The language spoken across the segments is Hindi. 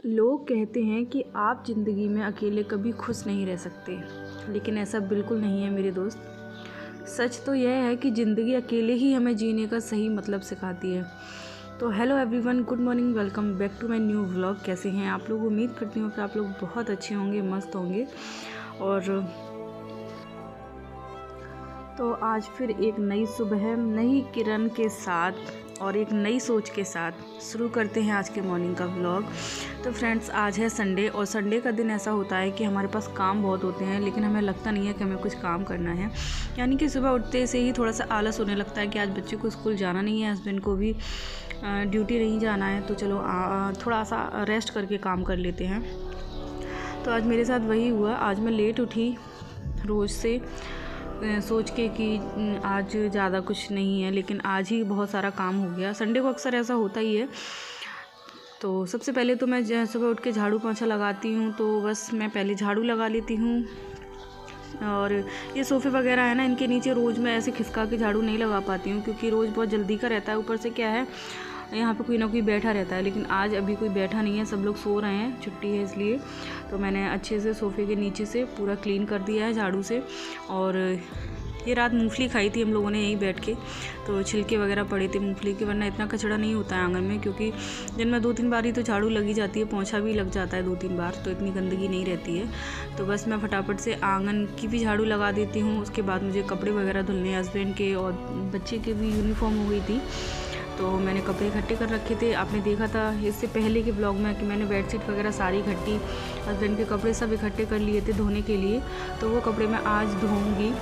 लोग कहते हैं कि आप ज़िंदगी में अकेले कभी खुश नहीं रह सकते, लेकिन ऐसा बिल्कुल नहीं है मेरे दोस्त। सच तो यह है कि ज़िंदगी अकेले ही हमें जीने का सही मतलब सिखाती है। तो hello everyone, good morning, welcome back to my new vlog. कैसे हैं आप लोग? उम्मीद करती हूँ कि आप लोग बहुत अच्छे होंगे, मस्त होंगे। और तो आज फिर एक नई सुबह, नई किरण के साथ और एक नई सोच के साथ शुरू करते हैं आज के मॉर्निंग का व्लॉग। तो फ्रेंड्स, आज है संडे और संडे का दिन ऐसा होता है कि हमारे पास काम बहुत होते हैं, लेकिन हमें लगता नहीं है कि हमें कुछ काम करना है। यानी कि सुबह उठते से ही थोड़ा सा आलस होने लगता है कि आज बच्चे को स्कूल जाना नहीं है, हस्बैंड को भी ड्यूटी नहीं जाना है, तो चलो थोड़ा सा रेस्ट करके काम कर लेते हैं। तो आज मेरे साथ वही हुआ। आज मैं लेट उठी रोज़ से, सोच के कि आज ज़्यादा कुछ नहीं है, लेकिन आज ही बहुत सारा काम हो गया। संडे को अक्सर ऐसा होता ही है। तो सबसे पहले तो मैं सुबह उठ के झाड़ू पोंछा लगाती हूँ, तो बस मैं पहले झाड़ू लगा लेती हूँ। और ये सोफ़े वगैरह है ना, इनके नीचे रोज़ मैं ऐसे खिसका के झाड़ू नहीं लगा पाती हूँ, क्योंकि रोज़ बहुत जल्दी का रहता है। ऊपर से क्या है, यहाँ पे कोई ना कोई बैठा रहता है, लेकिन आज अभी कोई बैठा नहीं है, सब लोग सो रहे हैं, छुट्टी है इसलिए। तो मैंने अच्छे से सोफ़े के नीचे से पूरा क्लीन कर दिया है झाड़ू से। और ये रात मूंगफली खाई थी हम लोगों ने यहीं बैठ के, तो छिलके वगैरह पड़े थे मूंगफली के, वरना इतना कचरा नहीं होता है आंगन में, क्योंकि दिन में 2-3 बार ही तो झाड़ू लगी जाती है, पोंछा भी लग जाता है 2-3 बार, तो इतनी गंदगी नहीं रहती है। तो बस मैं फटाफट से आंगन की भी झाड़ू लगा देती हूँ। उसके बाद मुझे कपड़े वगैरह धुलने, हस्बैंड के और बच्चे के भी यूनिफॉर्म हो गई थी, तो मैंने कपड़े इकट्ठे कर रखे थे। आपने देखा था इससे पहले के ब्लॉग में कि मैंने बेडशीट वगैरह सारी इकट्ठी, हस्बैंड के कपड़े सब इकट्ठे कर लिए थे धोने के लिए। तो वो कपड़े मैं आज धोऊंगी।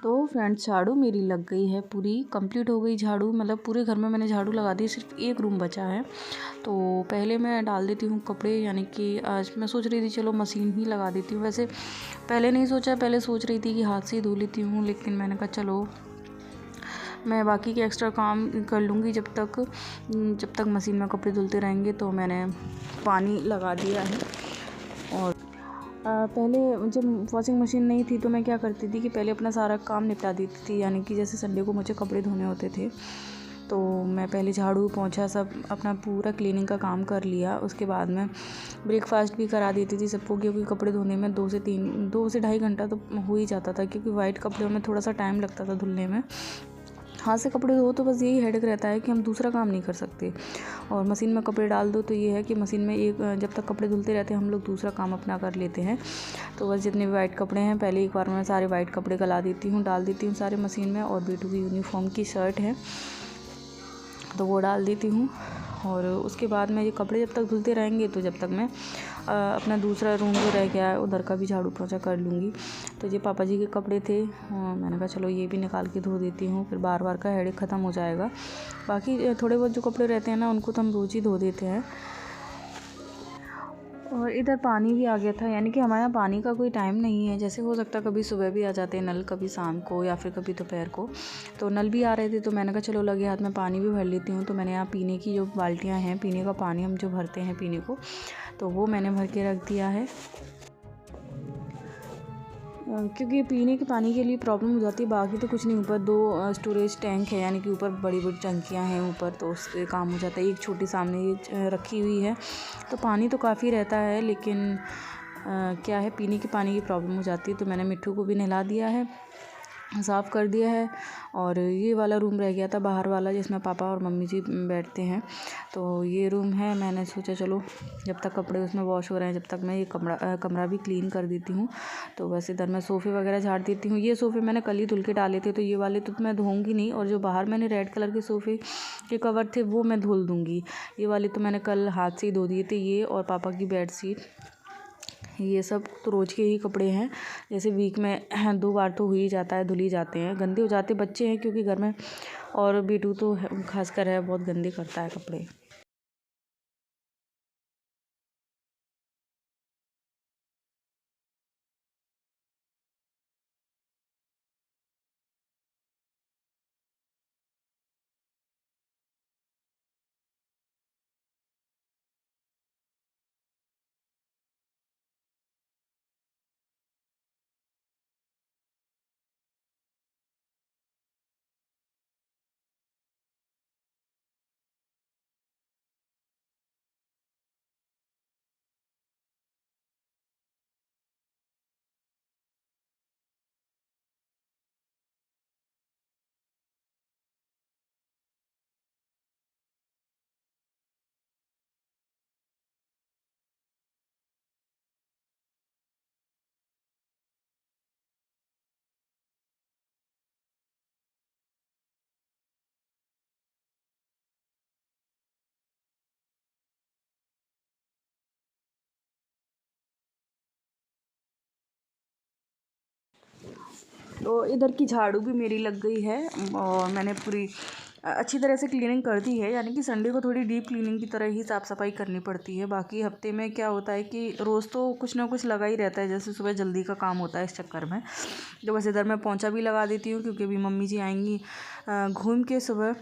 तो फ्रेंड्स, झाड़ू मेरी लग गई है, पूरी कंप्लीट हो गई झाड़ू, मतलब पूरे घर में मैंने झाड़ू लगा दी, सिर्फ एक रूम बचा है। तो पहले मैं डाल देती हूँ कपड़े, यानी कि आज मैं सोच रही थी चलो मशीन ही लगा देती हूँ। वैसे पहले नहीं सोचा, पहले सोच रही थी कि हाथ से ही धो लेती हूँ, लेकिन मैंने कहा चलो मैं बाकी के एक्स्ट्रा काम कर लूँगी जब तक मशीन में कपड़े धुलते रहेंगे। तो मैंने पानी लगा दिया है। और पहले जब वॉशिंग मशीन नहीं थी तो मैं क्या करती थी कि पहले अपना सारा काम निपटा देती थी, यानी कि जैसे संडे को मुझे कपड़े धोने होते थे, तो मैं पहले झाड़ू पोंछा सब अपना पूरा क्लीनिंग का काम कर लिया। उसके बाद में ब्रेकफास्ट भी करा देती थी सबको, क्योंकि कपड़े धोने में 2 से ढाई घंटा तो हो ही जाता था, क्योंकि वाइट कपड़ों में थोड़ा सा टाइम लगता था धुलने में। हाथ से कपड़े धो तो बस यही हेडेक रहता है कि हम दूसरा काम नहीं कर सकते, और मशीन में कपड़े डाल दो तो ये है कि मशीन में जब तक कपड़े धुलते रहते हैं हम लोग दूसरा काम अपना कर लेते हैं। तो बस जितने भी वाइट कपड़े हैं पहले एक बार मैं सारे वाइट कपड़े गला देती हूँ, डाल देती हूँ सारे मशीन में। और बेटू की यूनिफॉर्म की शर्ट है तो वो डाल देती हूँ। और उसके बाद में ये कपड़े जब तक धुलते रहेंगे तो जब तक मैं अपना दूसरा रूम जो रह गया है उधर का भी झाड़ू पोंछा कर लूँगी। तो ये पापा जी के कपड़े थे, मैंने कहा चलो ये भी निकाल के धो देती हूँ, फिर बार बार का हेडेक ख़त्म हो जाएगा। बाकी थोड़े बहुत जो कपड़े रहते हैं ना उनको तो हम रोज़ ही धो देते हैं। और इधर पानी भी आ गया था, यानी कि हमारे यहाँ पानी का कोई टाइम नहीं है, जैसे हो सकता है कभी सुबह भी आ जाते हैं नल, कभी शाम को या फिर कभी दोपहर को। तो नल भी आ रहे थे, तो मैंने कहा चलो लगे हाथ में पानी भी भर लेती हूँ। तो मैंने यहाँ पीने की जो बाल्टियाँ हैं, पीने का पानी हम जो भरते हैं पीने को, तो वो मैंने भर के रख दिया है, क्योंकि पीने के पानी के लिए प्रॉब्लम हो जाती है, बाकी तो कुछ नहीं। ऊपर 2 स्टोरेज टैंक है, यानी कि ऊपर बड़ी बड़ी टंकियां हैं ऊपर, तो उससे काम हो जाता है। एक छोटी सामने ये रखी हुई है, तो पानी तो काफ़ी रहता है, लेकिन क्या है, पीने के पानी की प्रॉब्लम हो जाती है। तो मैंने मिट्ठू को भी नहला दिया है, साफ़ कर दिया है। और ये वाला रूम रह गया था बाहर वाला, जिसमें पापा और मम्मी जी बैठते हैं, तो ये रूम है। मैंने सोचा चलो जब तक कपड़े उसमें वॉश हो रहे हैं जब तक मैं ये कमरा भी क्लीन कर देती हूँ। तो बस इधर मैं सोफ़े वगैरह झाड़ देती हूँ। ये सोफ़े मैंने कल ही धुल के डाले थे, तो ये वाले तो मैं धोऊंगी नहीं, और जो बाहर मैंने रेड कलर के सोफ़े के कवर थे वो मैं धुल दूँगी। ये वाले तो मैंने कल हाथ से ही धो दिए थे, ये और पापा की बेड शीट, ये सब तो रोज़ के ही कपड़े हैं, जैसे वीक में 2 बार तो हो ही जाता है, धुल ही जाते हैं। गंदे हो जाते बच्चे हैं क्योंकि घर में, और बेटू तो खासकर है, बहुत गंदे करता है कपड़े। तो इधर की झाड़ू भी मेरी लग गई है और मैंने पूरी अच्छी तरह से क्लीनिंग कर दी है, यानी कि संडे को थोड़ी डीप क्लीनिंग की तरह ही साफ़ सफाई करनी पड़ती है। बाकी हफ्ते में क्या होता है कि रोज़ तो कुछ ना कुछ लगा ही रहता है, जैसे सुबह जल्दी का काम होता है इस चक्कर में। तो बस इधर मैं पोंछा भी लगा देती हूँ क्योंकि अभी मम्मी जी आएंगी घूम के, सुबह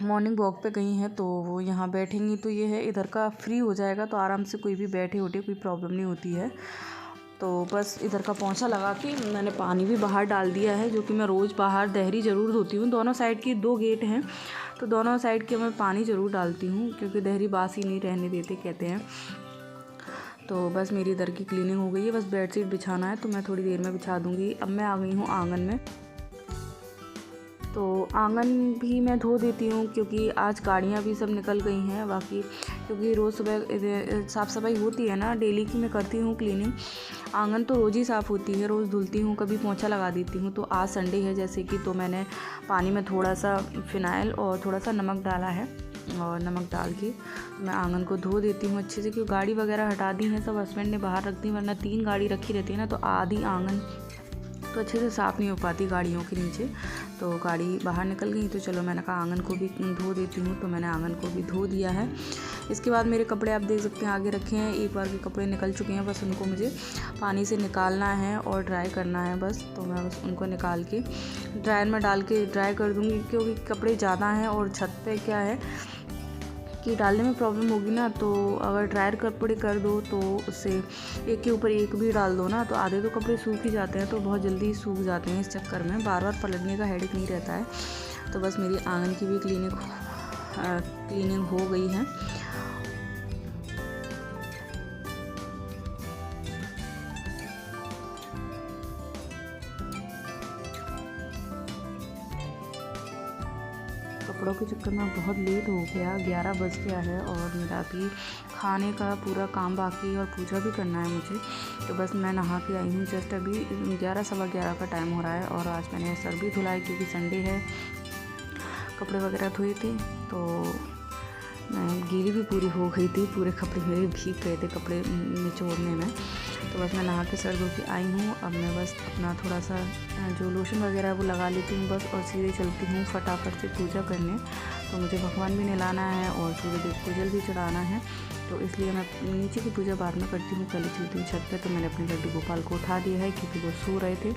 मॉर्निंग वॉक पे गई हैं तो वो यहाँ बैठेंगी, तो ये है इधर का फ्री हो जाएगा तो आराम से कोई भी बैठे उठे कोई प्रॉब्लम नहीं होती है। तो बस इधर का पोंछा लगा के मैंने पानी भी बाहर डाल दिया है, जो कि मैं रोज़ बाहर दहरी ज़रूर धोती हूँ। दोनों साइड की 2 गेट हैं तो दोनों साइड के मैं पानी ज़रूर डालती हूँ क्योंकि दहरी बासी नहीं रहने देते कहते हैं। तो बस मेरी इधर की क्लीनिंग हो गई है, बस बेडशीट बिछाना है तो मैं थोड़ी देर में बिछा दूँगी। अब मैं आ गई हूँ आंगन में, तो आंगन भी मैं धो देती हूँ क्योंकि आज गाड़ियाँ भी सब निकल गई हैं। बाकी क्योंकि रोज़ सुबह साफ़ सफाई होती है ना, डेली की मैं करती हूँ क्लीनिंग। आंगन तो रोज़ ही साफ़ होती है, रोज़ धुलती हूँ, कभी पोंछा लगा देती हूँ। तो आज संडे है जैसे कि, तो मैंने पानी में थोड़ा सा फिनाइल और थोड़ा सा नमक डाला है और नमक डाल के मैं आंगन को धो देती हूँ अच्छे से। क्योंकि गाड़ी वगैरह हटा दी है, सब हस्बैंड ने बाहर रख दी, वरना 3 गाड़ी रखी रहती है ना, तो आधी आंगन तो अच्छे से साफ़ नहीं हो पाती गाड़ियों के नीचे। तो गाड़ी बाहर निकल गई तो चलो मैंने कहा आंगन को भी धो देती हूँ, तो मैंने आंगन को भी धो दिया है। इसके बाद मेरे कपड़े आप देख सकते हैं आगे रखे हैं, एक बार के कपड़े निकल चुके हैं, बस उनको मुझे पानी से निकालना है और ड्राई करना है बस। तो मैं बस उनको निकाल के ड्रायर में डाल के ड्राई कर दूँगी क्योंकि कपड़े ज़्यादा हैं और छत पे क्या है कि डालने में प्रॉब्लम होगी ना, तो अगर ड्रायर कपड़े कर दो तो उससे एक के ऊपर एक भी डाल दो ना, तो आधे तो कपड़े सूख ही जाते हैं, तो बहुत जल्दी सूख जाते हैं। इस चक्कर में बार बार पलटने का हेडेक नहीं रहता है। तो बस मेरी आंगन की भी क्लीनिंग हो गई है। कपड़ों के चक्कर में बहुत लेट हो गया, 11 बज गया है और मेरा अभी खाने का पूरा काम बाकी है और पूजा भी करना है मुझे। तो बस मैं नहा के आई हूँ, जस्ट अभी 11 सवा 11 का टाइम हो रहा है। और आज मैंने सर भी धुलाए क्योंकि संडे है, कपड़े वगैरह धोए थे तो मैं गीली भी पूरी हो गई थी, पूरे कपड़े मेरे भीग गए थे कपड़े निचोड़ने में। तो बस मैं नहा के सर धो के आई हूँ। अब मैं बस अपना थोड़ा सा जो लोशन वगैरह वो लगा लेती हूँ बस, और सीधे चलती हूँ फटाफट से पूजा करने। तो मुझे भगवान भी नहलाना है और सूर्यदेव को जल भी चढ़ाना है, तो इसलिए मैं नीचे की पूजा बाद में करती हूँ, पहले चलती हूँ छत पर। तो मैंने अपने लड्डू गोपाल को उठा दिया है क्योंकि वो सो रहे थे।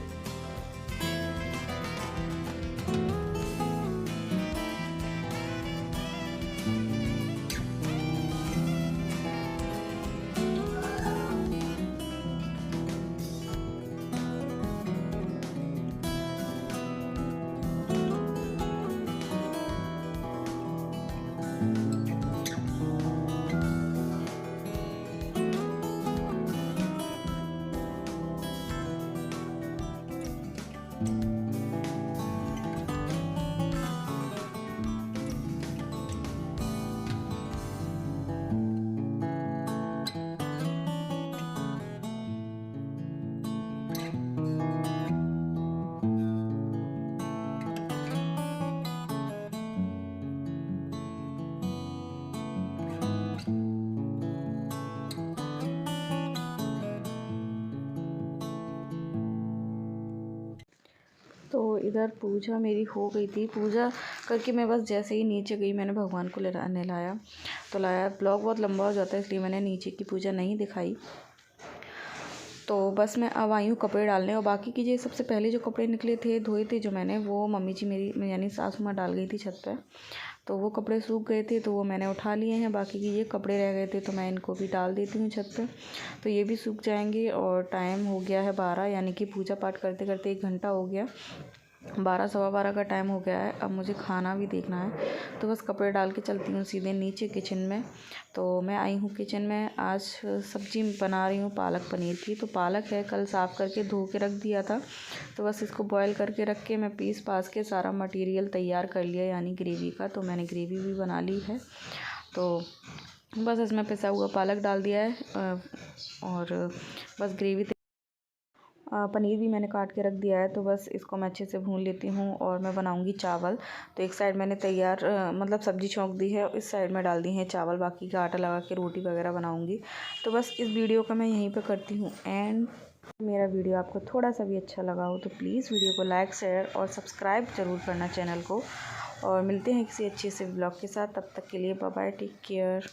तो इधर पूजा मेरी हो गई थी। पूजा करके मैं बस जैसे ही नीचे गई मैंने भगवान को नहलाया तो लाया। ब्लॉग बहुत लंबा हो जाता है इसलिए मैंने नीचे की पूजा नहीं दिखाई। तो बस मैं अब आई हूँ कपड़े डालने। और बाकी की जो सबसे पहले जो कपड़े निकले थे धोए थे जो मैंने, वो मम्मी जी मेरी यानी सासू माँ डाल गई थी छत पे। तो वो कपड़े सूख गए थे तो वो मैंने उठा लिए हैं। बाकी के ये कपड़े रह गए थे तो मैं इनको भी डाल देती हूँ छत पे, तो ये भी सूख जाएंगे। और टाइम हो गया है 12, यानी कि पूजा पाठ करते करते 1 घंटा हो गया। 12 सवा 12 का टाइम हो गया है। अब मुझे खाना भी देखना है तो बस कपड़े डाल के चलती हूँ सीधे नीचे किचन में। तो मैं आई हूँ किचन में। आज सब्ज़ी बना रही हूँ पालक पनीर की। तो पालक है कल साफ़ करके धो के रख दिया था, तो बस इसको बॉईल करके रख के मैं पीस पास के सारा मटेरियल तैयार कर लिया, यानी ग्रेवी का। तो मैंने ग्रेवी भी बना ली है। तो बस इसमें पिसा हुआ पालक डाल दिया है और बस ग्रेवी पनीर भी मैंने काट के रख दिया है। तो बस इसको मैं अच्छे से भून लेती हूँ और मैं बनाऊँगी चावल। तो एक साइड मैंने तैयार मतलब सब्ज़ी छौंक दी है, इस साइड में डाल दी है चावल। बाकी का आटा लगा के रोटी वगैरह बनाऊँगी। तो बस इस वीडियो को मैं यहीं पे करती हूँ एंड। मेरा वीडियो आपको थोड़ा सा भी अच्छा लगा हो तो प्लीज़ वीडियो को लाइक शेयर और सब्सक्राइब ज़रूर करना चैनल को। और मिलते हैं किसी अच्छे से ब्लॉग के साथ। तब तक के लिए बाय बाय, टेक केयर।